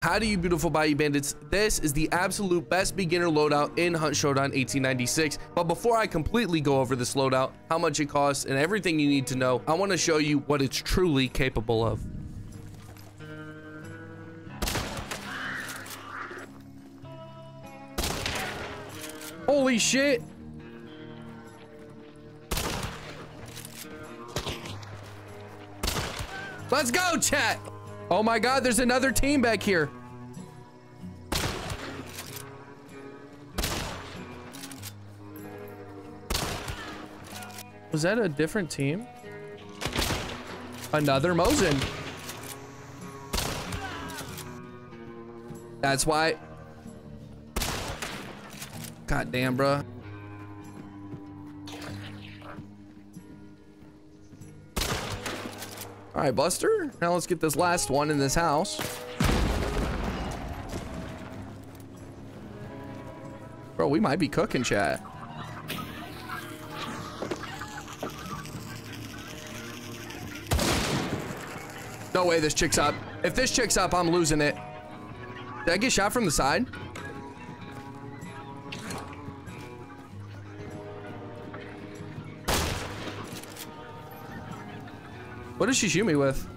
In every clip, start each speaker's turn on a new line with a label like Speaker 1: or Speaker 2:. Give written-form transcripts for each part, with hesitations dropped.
Speaker 1: How do you beautiful Bayou Bandits? This is the absolute best beginner loadout in Hunt Showdown 1896. But before I completely go over this loadout, how much it costs, and everything you need to know, I want to show you what it's truly capable of. Holy shit! Let's go, chat! Oh my god, there's another team back here. Was that a different team? Another Mosin. That's why. God damn, bro. All right, Buster. Now let's get this last one in this house. Bro, we might be cooking, chat. No way this chick's up. If this chick's up, I'm losing it. Did I get shot from the side? What did she shoot me with?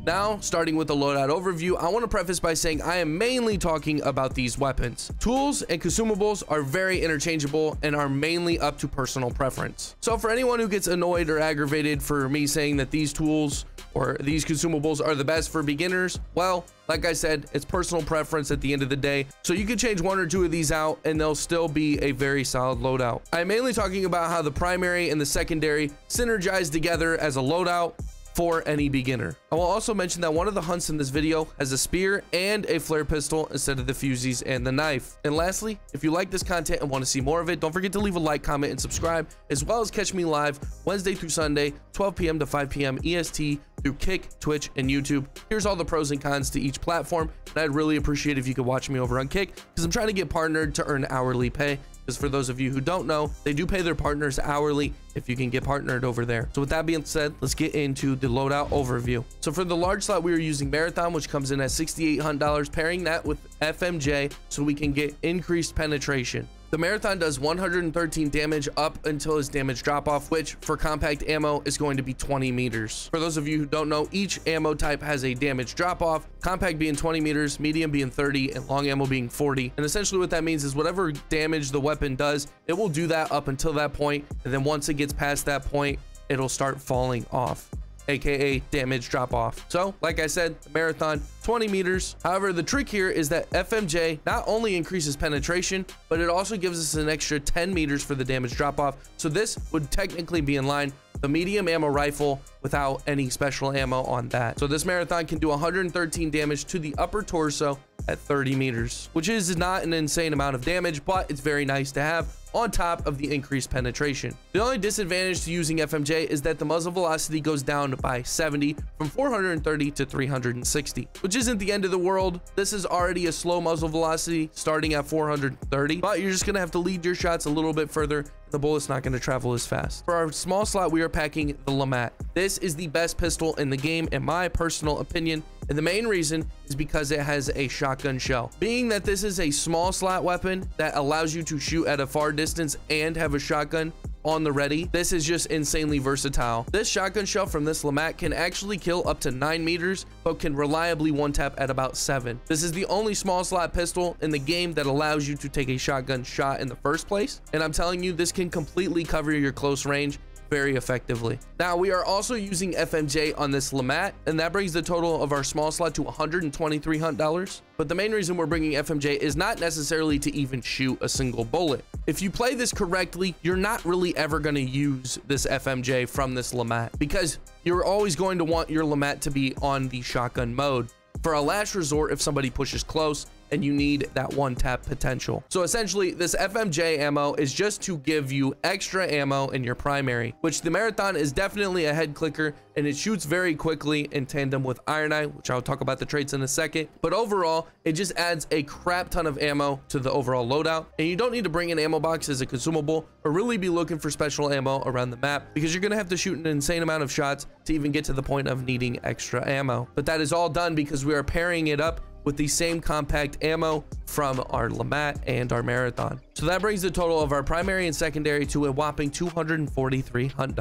Speaker 1: Now, starting with the loadout overview, I want to preface by saying I am mainly talking about these weapons. Tools and consumables are very interchangeable and are mainly up to personal preference. So for anyone who gets annoyed or aggravated for me saying that these tools or these consumables are the best for beginners, well, like I said, it's personal preference at the end of the day. So you can change one or two of these out and they'll still be a very solid loadout. I'm mainly talking about how the primary and the secondary synergize together as a loadout for any beginner. I will also mention that one of the hunts in this video has a spear and a flare pistol instead of the fusies and the knife. And lastly, if you like this content and want to see more of it, don't forget to leave a like, comment, and subscribe, as well as catch me live Wednesday through Sunday, 12 p.m. to 5 p.m. EST through Kick, Twitch, and YouTube. Here's all the pros and cons to each platform, and I'd really appreciate if you could watch me over on Kick, because I'm trying to get partnered to earn hourly pay. Because for those of you who don't know, they do pay their partners hourly if you can get partnered over there. So with that being said, let's get into the loadout overview. So for the large slot, we are using Marathon, which comes in at $6,800, pairing that with FMJ so we can get increased penetration. The Marathon does 113 damage up until his damage drop off, which for compact ammo is going to be 20 meters. For those of you who don't know, each ammo type has a damage drop off, compact being 20 meters, medium being 30, and long ammo being 40. And essentially what that means is whatever damage the weapon does, it will do that up until that point, and then once it gets past that point, it'll start falling off, aka damage drop off. So like I said, the Marathon 20 meters. However, the trick here is that FMJ not only increases penetration, but it also gives us an extra 10 meters for the damage drop off. So this would technically be in line the medium ammo rifle without any special ammo on that. So this Marathon can do 113 damage to the upper torso at 30 meters, which is not an insane amount of damage, but it's very nice to have on top of the increased penetration. The only disadvantage to using FMJ is that the muzzle velocity goes down by 70 from 430 to 360, which isn't the end of the world. This is already a slow muzzle velocity starting at 430, but you're just gonna have to lead your shots a little bit further. The bullet's not going to travel as fast. For our small slot, we are packing the LeMat. This is the best pistol in the game in my personal opinion, and the main reason is because it has a shotgun shell. Being that this is a small slot weapon that allows you to shoot at a far distance and have a shotgun on the ready, this is just insanely versatile. This shotgun shell from this LeMat can actually kill up to 9 meters, but can reliably one tap at about 7. This is the only small slot pistol in the game that allows you to take a shotgun shot in the first place, and I'm telling you, this can completely cover your close range very effectively. Now we are also using FMJ on this LeMat, and that brings the total of our small slot to $123 hunt. But the main reason we're bringing FMJ is not necessarily to even shoot a single bullet. If you play this correctly, you're not really ever going to use this FMJ from this LeMat, because you're always going to want your LeMat to be on the shotgun mode. For a last resort, if somebody pushes close and you need that one tap potential. So essentially this FMJ ammo is just to give you extra ammo in your primary, which the Marathon is definitely a head clicker, and it shoots very quickly in tandem with Iron Eye, which I'll talk about the traits in a second. But overall, it just adds a crap ton of ammo to the overall loadout, and you don't need to bring an ammo box as a consumable or really be looking for special ammo around the map, because you're going to have to shoot an insane amount of shots to even get to the point of needing extra ammo. But that is all done because we are pairing it up with the same compact ammo from our LeMat and our Marathon. So that brings the total of our primary and secondary to a whopping $243 hunt.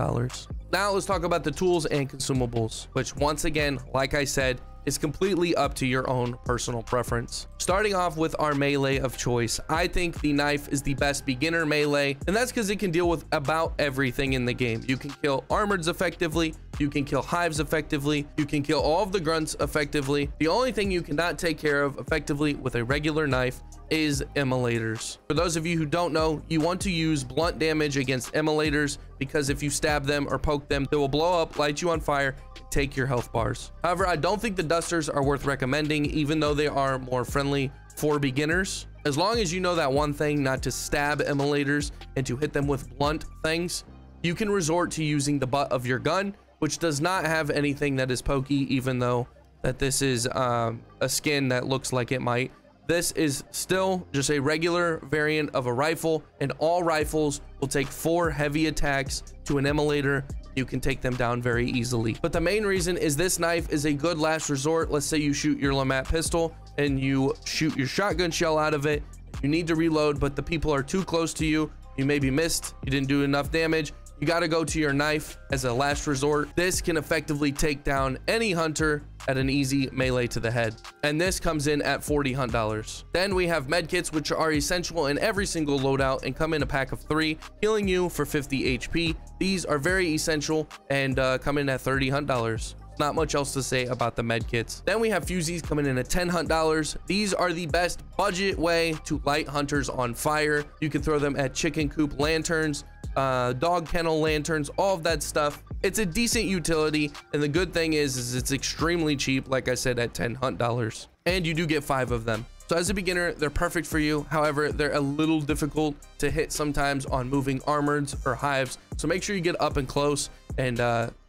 Speaker 1: Now let's talk about the tools and consumables, which once again, like I said, is completely up to your own personal preference. Starting off with our melee of choice, I think the knife is the best beginner melee, and that's because it can deal with about everything in the game. You can kill armoreds effectively, you can kill hives effectively, you can kill all of the grunts effectively. The only thing you cannot take care of effectively with a regular knife is immolators. For those of you who don't know, you want to use blunt damage against immolators, because if you stab them or poke them, they will blow up, light you on fire, take your health bars. However, I don't think the dusters are worth recommending, even though they are more friendly for beginners. As long as you know that one thing, not to stab immolators and to hit them with blunt things, you can resort to using the butt of your gun, which does not have anything that is pokey, even though that this is a skin that looks like it might. This is still just a regular variant of a rifle, and all rifles will take 4 heavy attacks to an immolator. You can take them down very easily. But the main reason is this knife is a good last resort. Let's say you shoot your LeMat pistol and you shoot your shotgun shell out of it. You need to reload, but the people are too close to you. You maybe missed, you didn't do enough damage. You got to go to your knife as a last resort. This can effectively take down any hunter at an easy melee to the head, and this comes in at $40 hunt. Then we have medkits, which are essential in every single loadout and come in a pack of 3, healing you for 50 HP. These are very essential and come in at $30 hunt. Not much else to say about the med kits. Then we have fusees coming in at $10 hunt. These are the best budget way to light hunters on fire. You can throw them at chicken coop lanterns, dog kennel lanterns, all of that stuff. It's a decent utility, and the good thing is it's extremely cheap, like I said, at $10 hunt, and you do get 5 of them. So as a beginner, they're perfect for you. However, they're a little difficult to hit sometimes on moving armoreds or hives. So make sure you get up and close and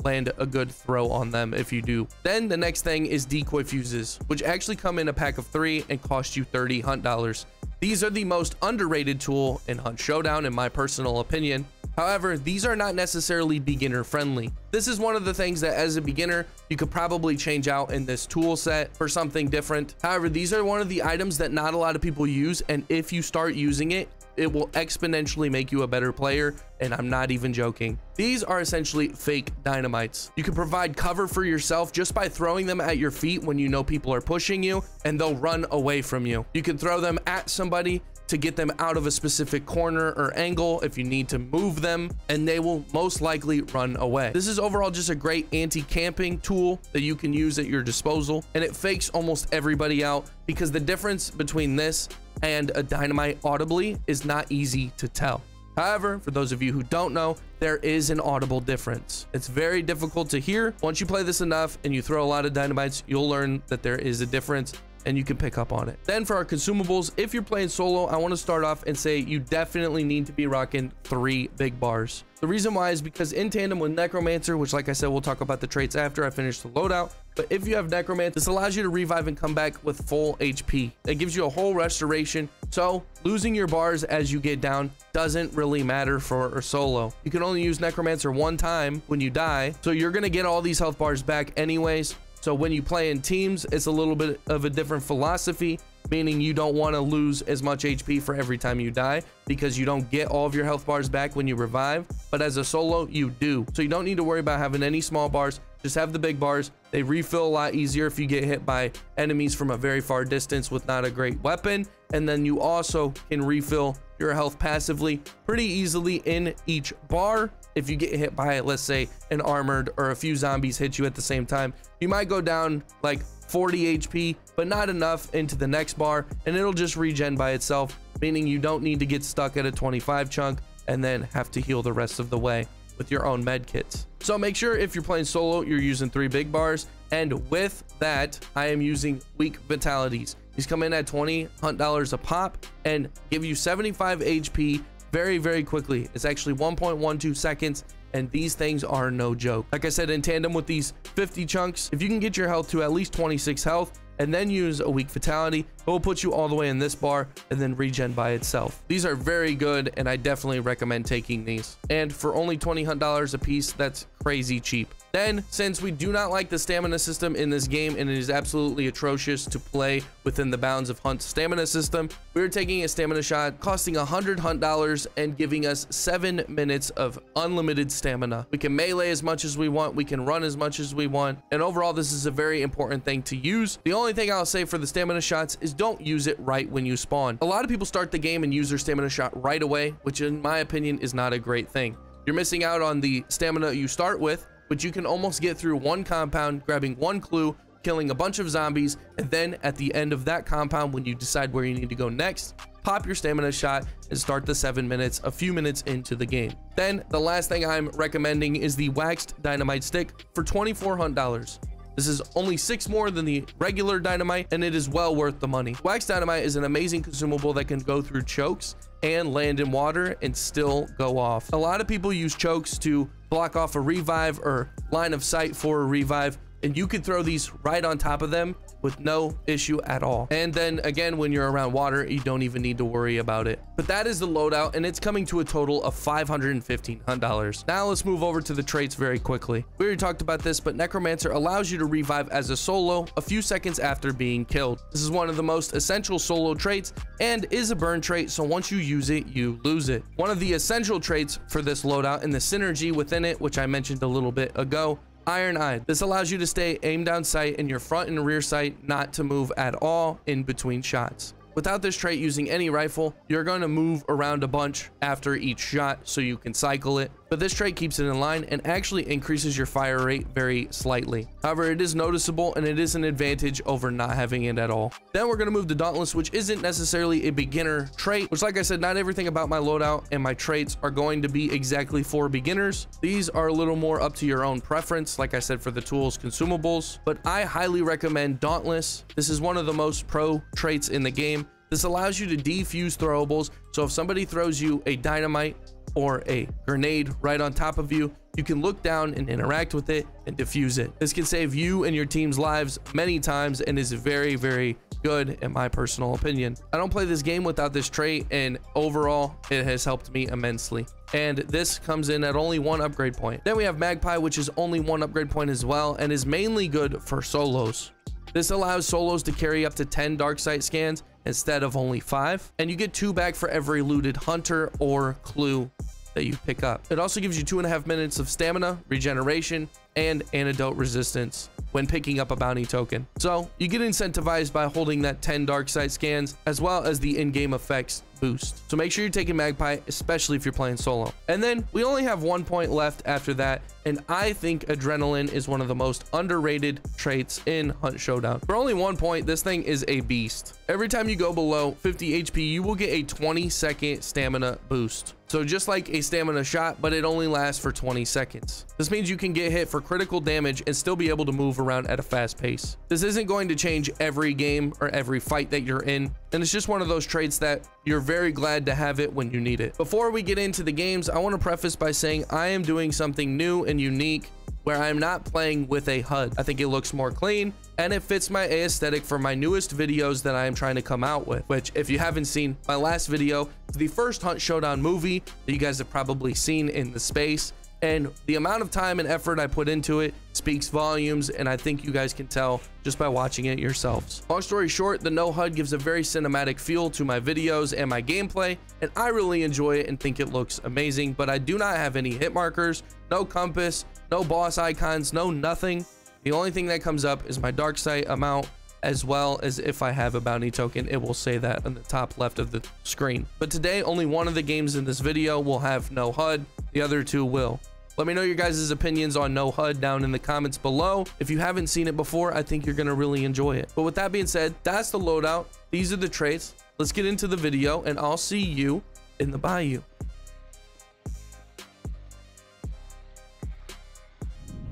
Speaker 1: land a good throw on them if you do. Then the next thing is decoy fuses, which actually come in a pack of 3 and cost you $30 hunt. These are the most underrated tool in Hunt Showdown, in my personal opinion. However, these are not necessarily beginner friendly. This is one of the things that as a beginner, you could probably change out in this tool set for something different. However, these are one of the items that not a lot of people use, and if you start using it, it will exponentially make you a better player, and I'm not even joking. These are essentially fake dynamites. You can provide cover for yourself just by throwing them at your feet when you know people are pushing you, and they'll run away from you. You can throw them at somebody to get them out of a specific corner or angle if you need to move them, and they will most likely run away. This is overall just a great anti-camping tool that you can use at your disposal, and it fakes almost everybody out, because the difference between this and a dynamite audibly is not easy to tell. However, for those of you who don't know, there is an audible difference. It's very difficult to hear. Once you play this enough and you throw a lot of dynamites, you'll learn that there is a difference, and you can pick up on it. Then for our consumables, if you're playing solo, I want to start off and say you definitely need to be rocking 3 big bars. The reason why is because in tandem with Necromancer, which like I said, we'll talk about the traits after I finish the loadout, but if you have Necromancer, this allows you to revive and come back with full HP. It gives you a whole restoration, so losing your bars as you get down doesn't really matter for a solo. You can only use Necromancer 1 time when you die, so you're gonna get all these health bars back anyways. So when you play in teams, it's a little bit of a different philosophy, meaning you don't want to lose as much HP for every time you die, because you don't get all of your health bars back when you revive. But as a solo, you do. So you don't need to worry about having any small bars. Just have the big bars. They refill a lot easier if you get hit by enemies from a very far distance with not a great weapon. And then you also can refill your health passively pretty easily in each bar. If you get hit by, let's say, an armored or a few zombies hit you at the same time, you might go down like 40 HP, but not enough into the next bar, and it'll just regen by itself, meaning you don't need to get stuck at a 25 chunk and then have to heal the rest of the way with your own med kits. So make sure if you're playing solo, you're using 3 big bars. And with that, I am using weak vitalities. These come in at $20 hunt dollars a pop and give you 75 HP very, very quickly. It's actually 1.12 seconds. And these things are no joke. Like I said, in tandem with these 50 chunks, if you can get your health to at least 26 health and then use a weak fatality, it will put you all the way in this bar and then regen by itself. These are very good, and I definitely recommend taking these. And for only 20 hunt dollars a piece, that's crazy cheap. Then, since we do not like the stamina system in this game, and it is absolutely atrocious to play within the bounds of Hunt's stamina system, we're taking a stamina shot costing 100 hunt dollars and giving us 7 minutes of unlimited stamina. We can melee as much as we want, we can run as much as we want, and overall this is a very important thing to use. The only thing I'll say for the stamina shots is don't use it right when you spawn. A lot of people start the game and use their stamina shot right away, which in my opinion is not a great thing. You're missing out on the stamina you start with, but you can almost get through one compound, grabbing one clue, killing a bunch of zombies, and then at the end of that compound, when you decide where you need to go next, pop your stamina shot and start the 7 minutes a few minutes into the game. Then the last thing I'm recommending is the waxed dynamite stick for 24 hunt dollars. This is only 6 more than the regular dynamite, and it is well worth the money. Wax dynamite is an amazing consumable that can go through chokes and land in water and still go off. A lot of people use chokes to block off a revive or line of sight for a revive, and you could throw these right on top of them with no issue at all. And then again, when you're around water, you don't even need to worry about it. But that is the loadout, and it's coming to a total of 515 hunt dollars. Now let's move over to the traits very quickly. We already talked about this, but Necromancer allows you to revive as a solo a few seconds after being killed. This is one of the most essential solo traits and is a burn trait, so once you use it, you lose it. One of the essential traits for this loadout and the synergy within it, which I mentioned a little bit ago, Iron Eye. This allows you to stay aim down sight in your front and rear sight, not to move at all in between shots. Without this trait, using any rifle, you're going to move around a bunch after each shot so you can cycle it. But this trait keeps it in line and actually increases your fire rate very slightly. However, it is noticeable and it is an advantage over not having it at all. Then we're going to move to Dauntless, which isn't necessarily a beginner trait, which, like I said, not everything about my loadout and my traits are going to be exactly for beginners. These are a little more up to your own preference, like I said, for the tools, consumables, but I highly recommend Dauntless. This is one of the most pro traits in the game. This allows you to defuse throwables, so if somebody throws you a dynamite or a grenade right on top of you, you can look down and interact with it and defuse it. This can save you and your team's lives many times and is very, very good in my personal opinion. I don't play this game without this trait, and overall it has helped me immensely. And this comes in at only 1 upgrade point. Then we have Magpie, which is only 1 upgrade point as well and is mainly good for solos. This allows solos to carry up to 10 dark sight scans instead of only 5, and you get 2 back for every looted hunter or clue that you pick up. It also gives you 2.5 minutes of stamina, regeneration, and antidote resistance when picking up a bounty token. So you get incentivized by holding that 10 dark sight scans as well as the in-game effects boost. So make sure you're taking Magpie, especially if you're playing solo. And then we only have 1 point left after that, and I think Adrenaline is one of the most underrated traits in Hunt Showdown. For only 1 point, this thing is a beast. Every time you go below 50 HP, you will get a 20-second stamina boost. So just like a stamina shot, but it only lasts for 20 seconds. This means you can get hit for critical damage and still be able to move around at a fast pace. This isn't going to change every game or every fight that you're in, and it's just one of those traits that you're very glad to have it when you need it. Before we get into the games, I want to preface by saying I am doing something new and unique where I'm not playing with a HUD. I think it looks more clean and it fits my aesthetic for my newest videos that I am trying to come out with, which, if you haven't seen my last video, is the first Hunt Showdown movie that you guys have probably seen in the space. And the amount of time and effort I put into it speaks volumes, and I think you guys can tell just by watching it yourselves. Long story short, the no HUD gives a very cinematic feel to my videos and my gameplay, and I really enjoy it and think it looks amazing. But I do not have any hit markers, no compass, no boss icons, no nothing. The only thing that comes up is my dark sight amount, as well as if I have a bounty token, it will say that on the top left of the screen. But today, only one of the games in this video will have no HUD, the other 2 will. Let me know your guys' opinions on no HUD down in the comments below. If you haven't seen it before, I think you're gonna really enjoy it. But with that being said, that's the loadout. These are the traits. Let's get into the video, and I'll see you in the bayou.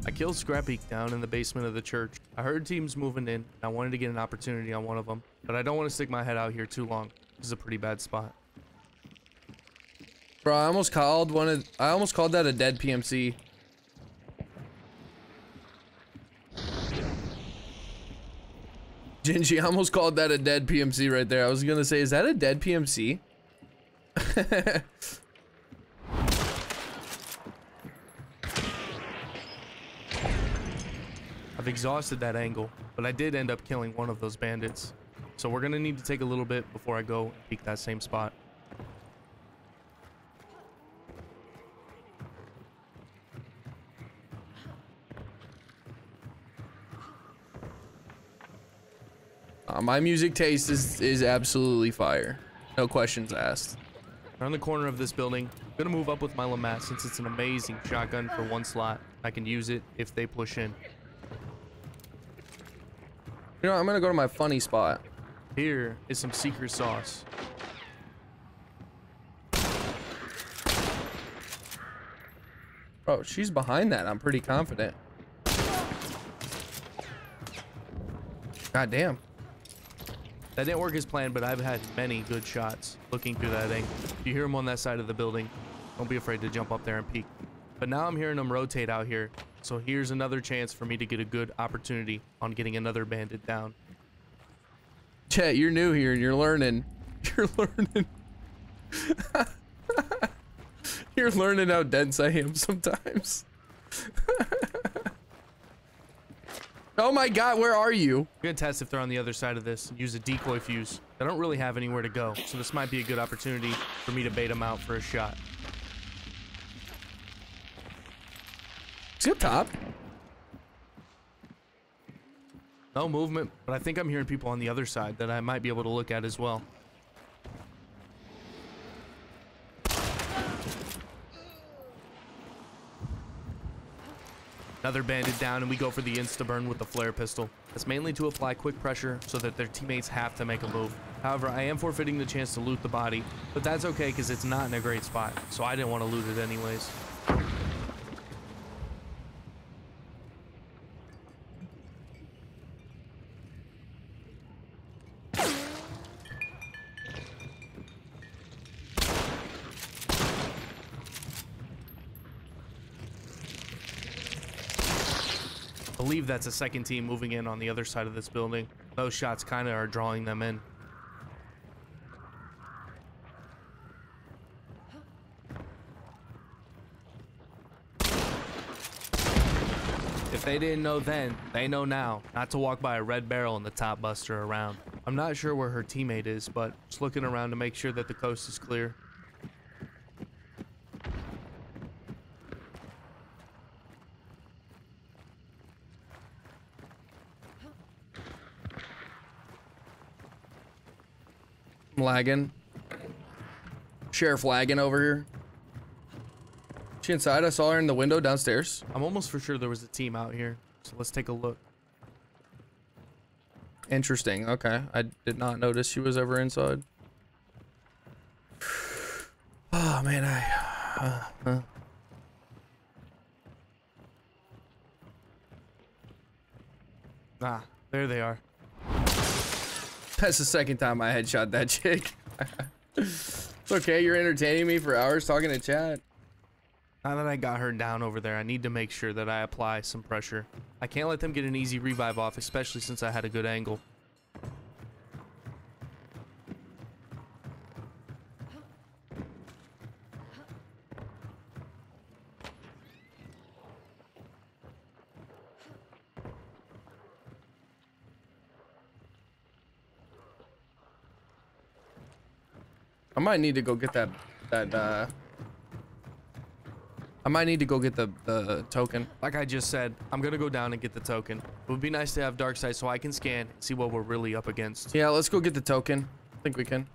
Speaker 1: I killed Scrappy down in the basement of the church. I heard teams moving in, and I wanted to get an opportunity on one of them, but I don't want to stick my head out here too long. This is a pretty bad spot.
Speaker 2: Bro, I almost called that a dead PMC. Gingy, I almost called that a dead PMC right there. I was gonna say, is that a dead PMC?
Speaker 1: I've exhausted that angle, but I did end up killing one of those bandits. So we're gonna need to take a little bit before I go and peek that same spot.
Speaker 2: My music taste is absolutely fire. No questions asked.
Speaker 1: Around the corner of this building, I'm gonna move up with my Lamat since it's an amazing shotgun for one slot. I can use it if they push in.
Speaker 2: You know, I'm gonna go to my funny spot.
Speaker 1: Here is some secret sauce.
Speaker 2: Oh, she's behind that. I'm pretty confident. God damn.
Speaker 1: That didn't work as planned, but I've had many good shots looking through that angle. If you hear them on that side of the building, don't be afraid to jump up there and peek. But now I'm hearing them rotate out here, so here's another chance for me to get a good opportunity on getting another bandit down.
Speaker 2: Chet, you're new here and you're learning. You're learning. You're learning how dense I am sometimes. Oh my god, where are you?
Speaker 1: I'm gonna test if they're on the other side of this and use a decoy fuse. I don't really have anywhere to go, so this might be a good opportunity for me to bait them out for a shot.
Speaker 2: Is he up top?
Speaker 1: No movement, but I think I'm hearing people on the other side that I might be able to look at as well. Another bandit down, and we go for the insta-burn with the flare pistol. That's mainly to apply quick pressure so that their teammates have to make a move. However, I am forfeiting the chance to loot the body, but that's okay because it's not in a great spot, so I didn't want to loot it anyways. I believe that's a second team moving in on the other side of this building. Those shots kind of are drawing them in. If they didn't know then, they know now not to walk by a red barrel in the top buster around. I'm not sure where her teammate is, but just looking around to make sure that the coast is clear.
Speaker 2: I'm lagging. Sheriff lagging over here. She inside? I saw her in the window downstairs.
Speaker 1: I'm almost for sure there was a team out here, so let's take a look.
Speaker 2: Interesting. Okay. I did not notice she was ever inside. Oh, man.
Speaker 1: Ah, there they are.
Speaker 2: That's the second time I headshot that chick. It's okay. You're entertaining me for hours talking to chat.
Speaker 1: Now that I got her down over there, I need to make sure that I apply some pressure. I can't let them get an easy revive off, especially since I had a good angle.
Speaker 2: I might need to go get I might need to go get the token.
Speaker 1: Like I just said, I'm gonna go down and get the token. It would be nice to have dark sight so I can scan and see what we're really up against.
Speaker 2: Yeah, let's go get the token. I think we can.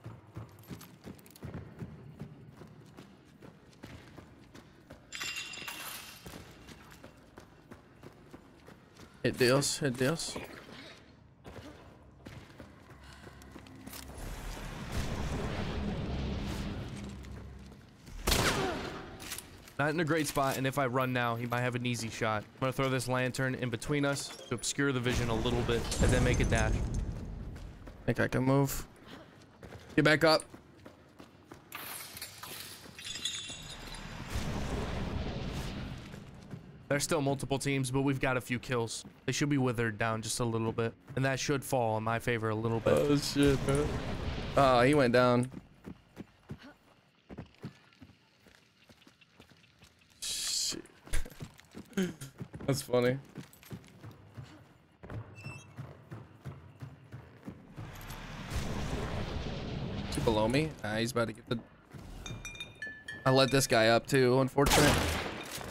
Speaker 2: Hit deals, hit deals.
Speaker 1: Not in a great spot, and if I run now, he might have an easy shot. I'm gonna throw this lantern in between us to obscure the vision a little bit, and then make a dash.
Speaker 2: Think I can move. Get back up.
Speaker 1: There's still multiple teams, but we've got a few kills. They should be withered down just a little bit, and that should fall in my favor a little bit.
Speaker 2: Oh shit, man. Oh, he went down. Shit. That's funny. Is he below me? Ah, he's about to get the... I let this guy up too, unfortunate.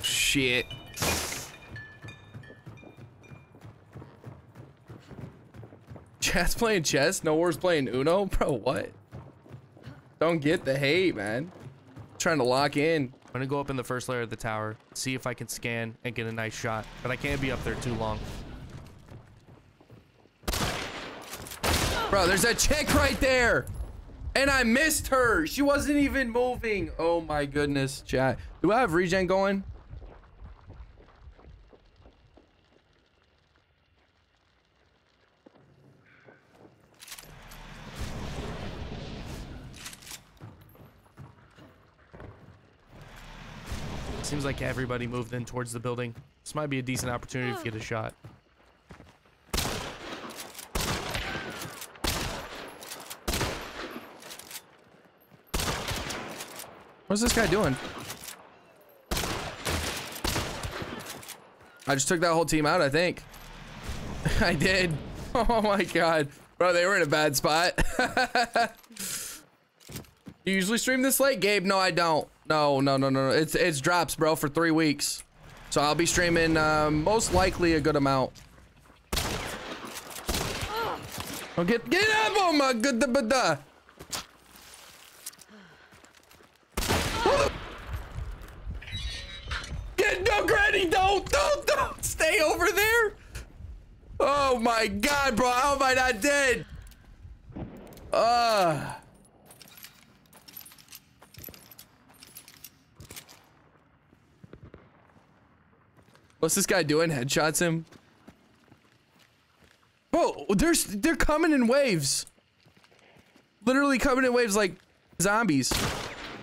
Speaker 2: Shit. Chat's playing chess? NOAURA's playing Uno? Bro, what? Don't get the hate, man. Trying to lock in.
Speaker 1: I'm gonna go up in the first layer of the tower, see if I can scan and get a nice shot, but I can't be up there too long.
Speaker 2: Bro, there's a chick right there! And I missed her! She wasn't even moving! Oh my goodness, chat. Do I have regen going?
Speaker 1: Seems like everybody moved in towards the building. This might be a decent opportunity to get a shot.
Speaker 2: What's this guy doing? I just took that whole team out, I think. I did. Oh my god. Bro, they were in a bad spot. You usually stream this late, Gabe? No, I don't. No. It's drops, bro, for 3 weeks. So I'll be streaming most likely a good amount. Oh, get up, my good da. No, Granny, don't stay over there. Oh my god, bro, how am I not dead? What's this guy doing? Headshots him. Bro, they're coming in waves. Literally coming in waves like zombies.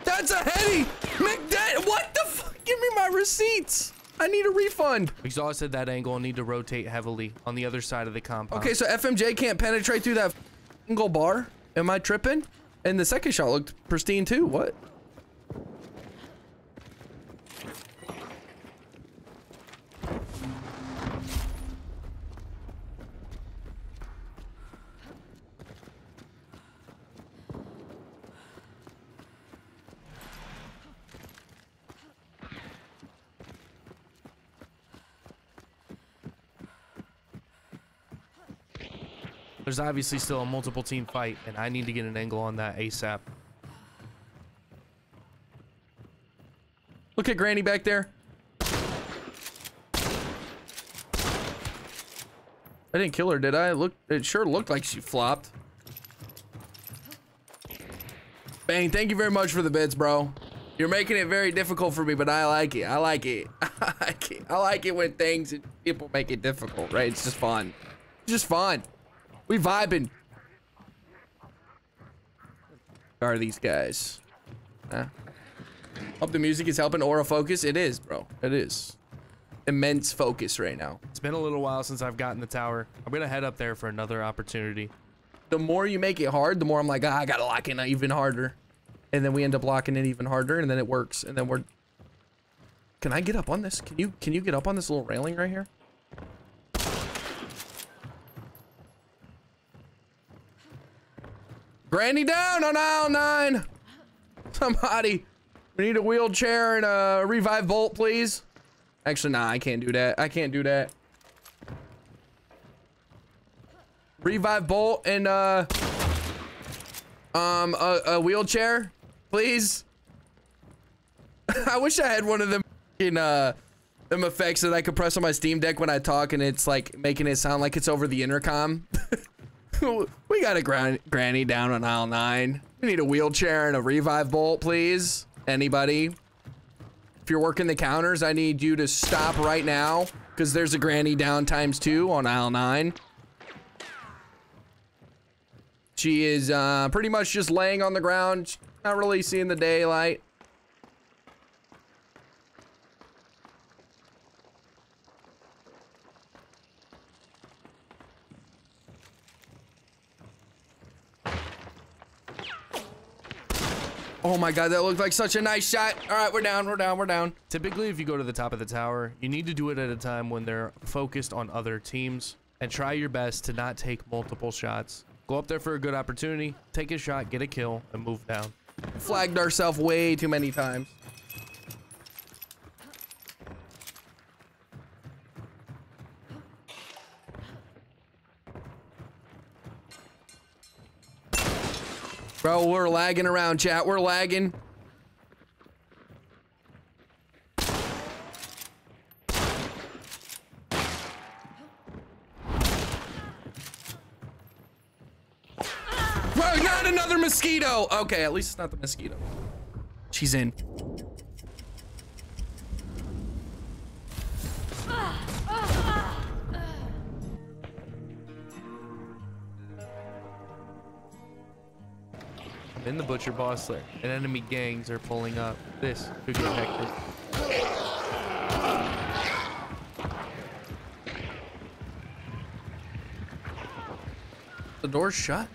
Speaker 2: That's a heady. McDead, what the fuck? Give me my receipts. I need a refund.
Speaker 1: Exhausted that angle and need to rotate heavily on the other side of the compound.
Speaker 2: Okay, so FMJ can't penetrate through that single bar. Am I tripping? And the second shot looked pristine too. What?
Speaker 1: There's obviously still a multiple team fight, and I need to get an angle on that ASAP.
Speaker 2: Look at Granny back there. I didn't kill her, did I? It sure looked like she flopped. Bang, thank you very much for the bits, bro. You're making it very difficult for me, but I like it. I like it. I like it when things and people make it difficult, right? It's just fun. It's just fun. We vibing. Who are these guys? Huh? Hope the music is helping Aura focus. It is, bro. It is. Immense focus right now.
Speaker 1: It's been a little while since I've gotten the tower. I'm gonna head up there for another opportunity.
Speaker 2: The more you make it hard, the more I'm like, I gotta lock in even harder. And then we end up locking it even harder, and then it works. And then we're... Can I get up on this? Can you get up on this little railing right here? Granny down on aisle 9. Somebody, we need a wheelchair and a revive bolt, please. Actually, nah, I can't do that. I can't do that. Revive bolt and a wheelchair, please. I wish I had one of them them effects that I could press on my Steam Deck when I talk, and it's like making it sound like it's over the intercom. We got a granny down on aisle 9. We need a wheelchair and a revive bolt, please. Anybody? If you're working the counters, I need you to stop right now because there's a granny down ×2 on aisle 9. She is pretty much just laying on the ground, not really seeing the daylight. Oh my God, that looked like such a nice shot. All right, we're down, we're down, we're down.
Speaker 1: Typically, if you go to the top of the tower, you need to do it at a time when they're focused on other teams and try your best to not take multiple shots. Go up there for a good opportunity, take a shot, get a kill, and move down.
Speaker 2: Flagged ourselves way too many times. Bro, we're lagging around, chat. We're lagging. Bro, not another mosquito. Okay, at least it's not the mosquito. She's in.
Speaker 1: In the butcher boss there, and enemy gangs are pulling up. This could get hectic.
Speaker 2: The door's shut.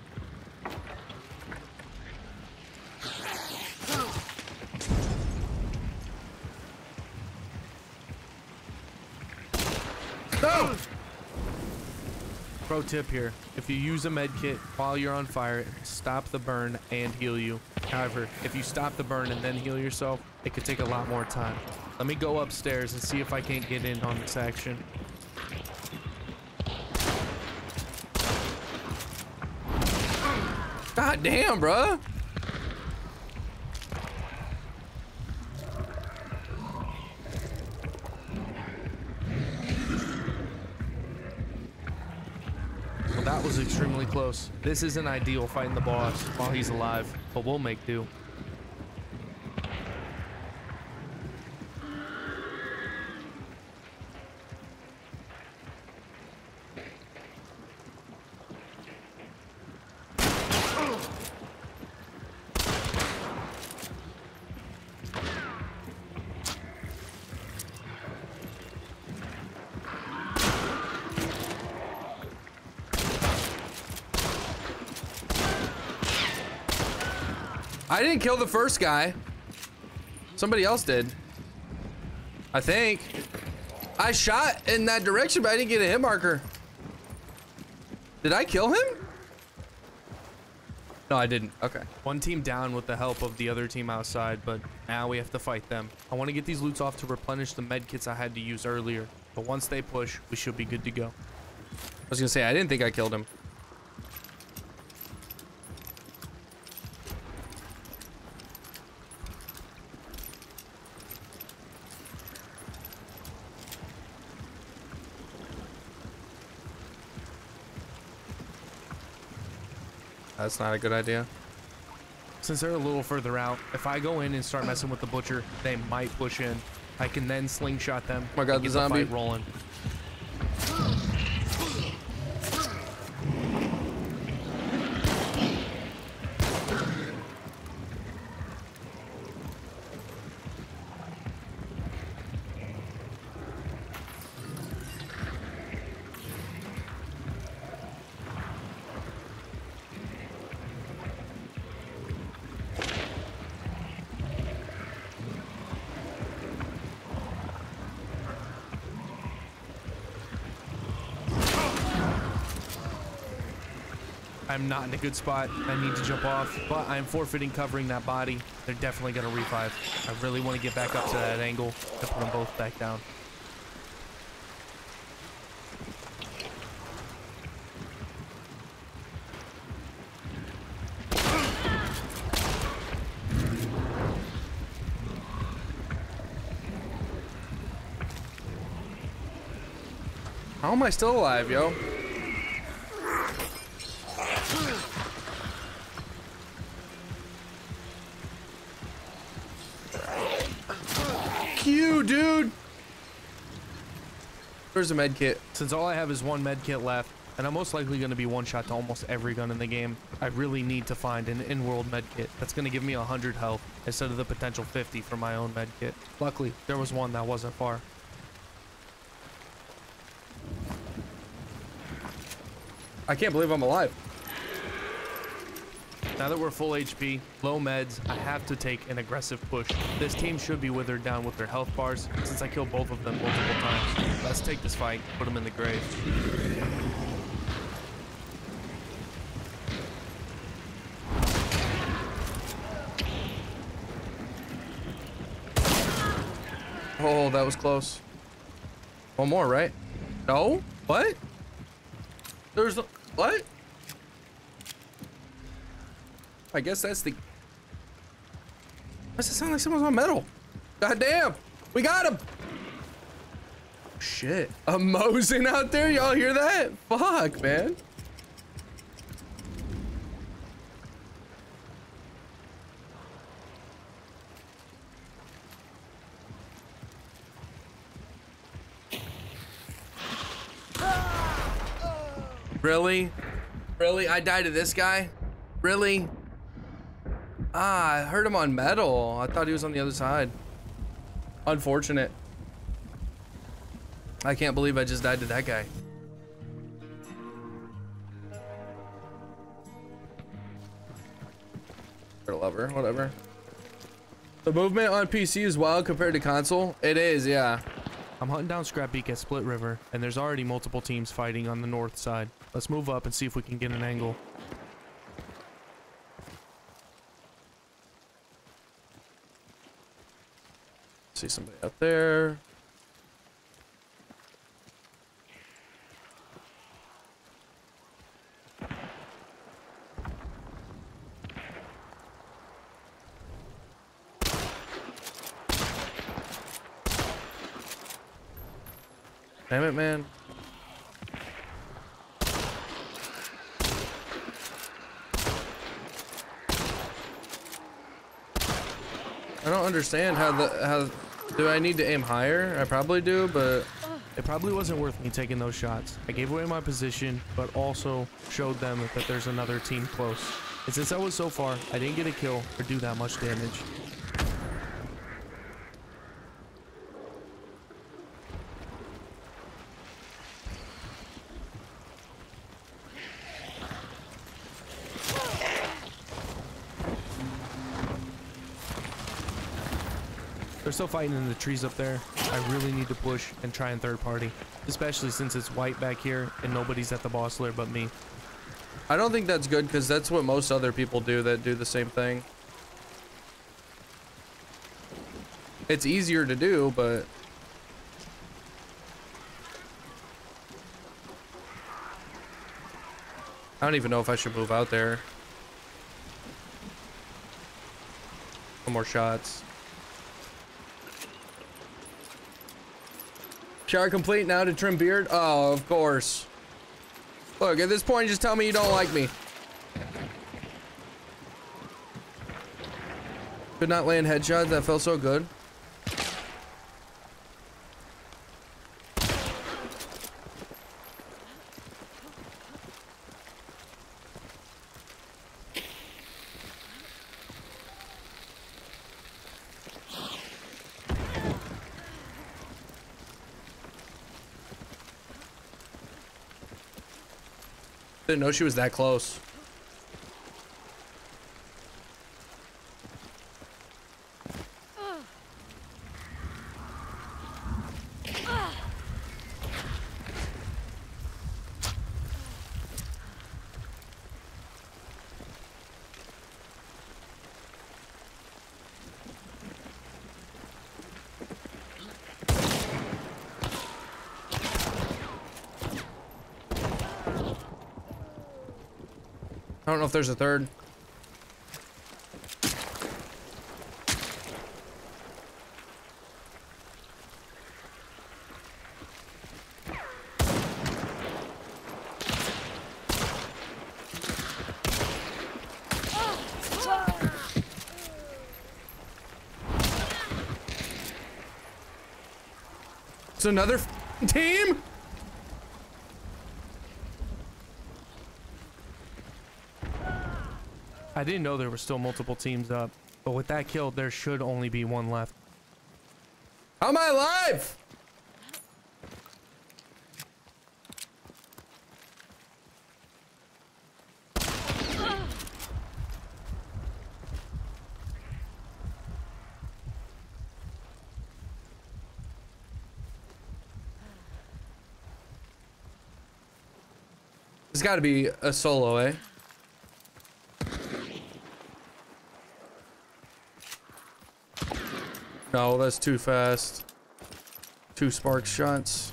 Speaker 2: No!
Speaker 1: Pro tip here, if you use a med kit while you're on fire, stop the burn and heal you. However, if you stop the burn and then heal yourself, it could take a lot more time. Let me go upstairs and see if I can't get in on this action.
Speaker 2: God damn, bruh.
Speaker 1: That was extremely close. This isn't ideal fighting the boss while he's alive, but we'll make do.
Speaker 2: I didn't kill the first guy. Somebody else did. I think. I shot in that direction, but I didn't get a hit marker. Did I kill him? No, I didn't. Okay.
Speaker 1: One team down with the help of the other team outside, but now we have to fight them. I want to get these loots off to replenish the med kits I had to use earlier, but once they push, we should be good to go.
Speaker 2: I was gonna say, I didn't think I killed him. That's not a good idea.
Speaker 1: Since they're a little further out, if I go in and start messing with the butcher, they might push in. I can then slingshot them.
Speaker 2: Oh my God,
Speaker 1: and get
Speaker 2: the zombie.
Speaker 1: fight rolling. I'm not in a good spot. I need to jump off, but I'm forfeiting covering that body. They're definitely going to revive. I really want to get back up to that angle to put them both back down.
Speaker 2: How am I still alive, yo?
Speaker 1: Fuck you, dude. Where's a med kit? Since all I have is one med kit left, and I'm most likely going to be one shot to almost every gun in the game, I really need to find an in-world med kit that's going to give me 100 health instead of the potential 50 for my own med kit. Luckily, there was one that wasn't far. I can't believe I'm alive. Now that we're full HP, low meds, I have to take an aggressive push. This team should be withered down with their health bars since I killed both of them multiple times. Let's take this fight, put them in the grave. Oh, that was close. One more, right? No? What? There's no, what? I guess that's the... Why does it sound like someone's on metal? God damn! We got him! Shit. A Mosin out there? Y'all hear that? Fuck, man. Really? Really? I died to this guy? Really? Ah, I heard him on metal. I thought he was on the other side. Unfortunate. I can't believe I just died to that guy. Lover, whatever. The movement on PC is wild compared to console. It is, yeah. I'm hunting down Scrap Beak at Split River, and there's already multiple teams fighting on the north side. Let's move up and see if we can get an angle. See somebody out there. Damn it, man. I don't understand how do I need to aim higher? I probably do, but it probably wasn't worth me taking those shots. I gave away my position, but also showed them that there's another team close. And since I was so far, I didn't get a kill or do that much damage. They're still fighting in the trees up there. I really need to push and try and third party, especially since it's white back here and nobody's at the boss lair but me. I don't think that's good because that's what most other people do that do the same thing. It's easier to do, but I don't even know if I should move out there. No more shots. Shower complete, now to trim beard. Oh, of course. Look, at this point, just tell me you don't like me. Could not land headshots. That felt so good. Didn't know she was that close. I don't know if there's a third. It's another team. I didn't know there were still multiple teams up, but with that kill, there should only be one left. How am I alive? It's got to be a solo, eh? No, that's too fast. 2 spark shots.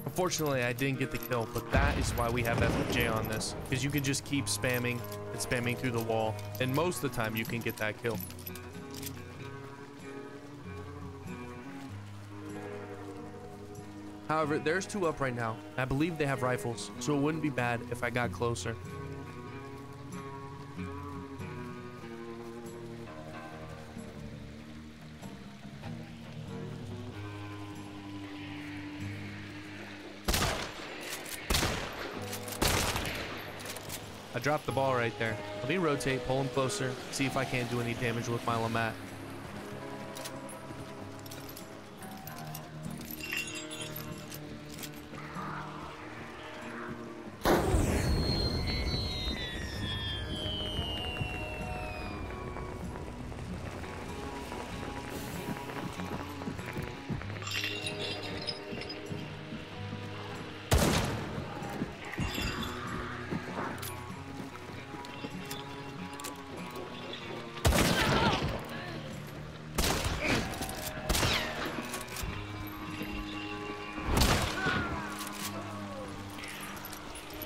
Speaker 1: Unfortunately, I didn't get the kill, but that is why we have FJ on this, because you can just keep spamming and spamming through the wall, and most of the time you can get that kill. However, there's 2 up right now. I believe they have rifles, so it wouldn't be bad if I got closer. I dropped the ball right there. Let me rotate, pull him closer, see if I can't do any damage with my Lamat.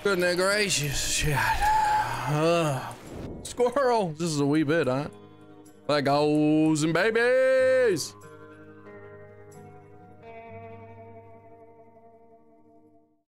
Speaker 1: Goodness gracious, shit. Squirrel. This is a wee bit, huh? Like goes and babies.